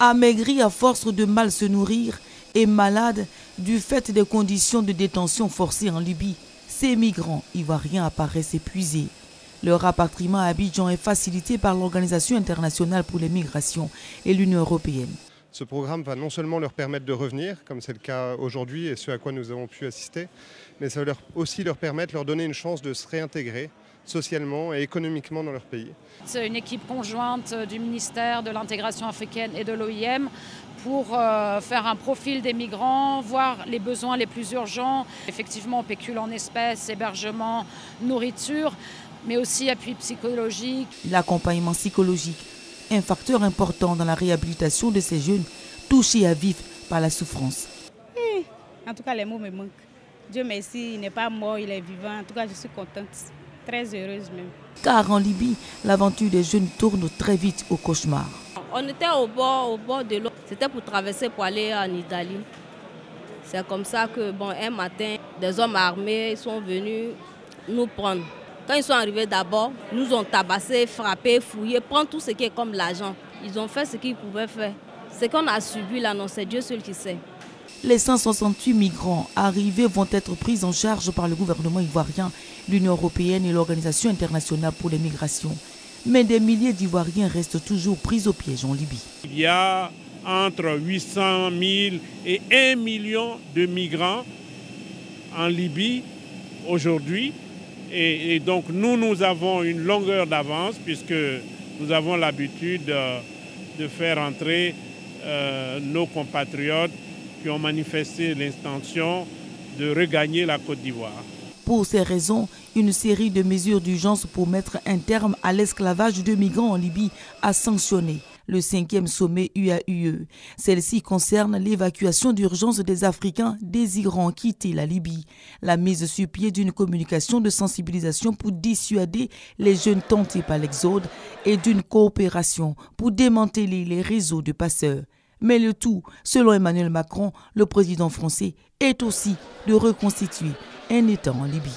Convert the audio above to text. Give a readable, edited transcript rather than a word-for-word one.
Amaigris à force de mal se nourrir et malades du fait des conditions de détention forcées en Libye, ces migrants ivoiriens apparaissent épuisés. Leur rapatriement à Abidjan est facilité par l'Organisation internationale pour les migrations et l'Union européenne. Ce programme va non seulement leur permettre de revenir, comme c'est le cas aujourd'hui et ce à quoi nous avons pu assister, mais ça va aussi leur permettre, leur donner une chance de se réintégrer socialement et économiquement dans leur pays. C'est une équipe conjointe du ministère de l'intégration africaine et de l'OIM pour faire un profil des migrants, voir les besoins les plus urgents. Effectivement, on pécule en espèces, hébergement, nourriture, mais aussi appui psychologique. L'accompagnement psychologique, un facteur important dans la réhabilitation de ces jeunes touchés à vif par la souffrance. Oui, en tout cas, les mots me manquent. Dieu merci, il n'est pas mort, il est vivant. En tout cas, je suis contente, très heureuse même. Car en Libye, l'aventure des jeunes tourne très vite au cauchemar. On était au bord de l'eau. C'était pour traverser pour aller en Italie. C'est comme ça que, un matin, des hommes armés sont venus nous prendre. Quand ils sont arrivés d'abord, nous ont tabassé, frappé, fouillé, prendre tout ce qui est comme l'argent. Ils ont fait ce qu'ils pouvaient faire. Ce qu'on a subi là, non, c'est Dieu seul qui sait. Les 168 migrants arrivés vont être pris en charge par le gouvernement ivoirien, l'Union européenne et l'Organisation internationale pour les migrations. Mais des milliers d'Ivoiriens restent toujours pris au piège en Libye. Il y a entre 800 000 et 1 million de migrants en Libye aujourd'hui. Et donc nous avons une longueur d'avance puisque nous avons l'habitude de faire entrer nos compatriotes qui ont manifesté l'intention de regagner la Côte d'Ivoire. Pour ces raisons, une série de mesures d'urgence pour mettre un terme à l'esclavage de migrants en Libye a sanctionné le 5e sommet UAUE. Celle-ci concerne l'évacuation d'urgence des Africains désirant quitter la Libye, la mise sur pied d'une communication de sensibilisation pour dissuader les jeunes tentés par l'exode et d'une coopération pour démanteler les réseaux de passeurs. Mais le tout, selon Emmanuel Macron, le président français, est aussi de reconstituer un État en Libye.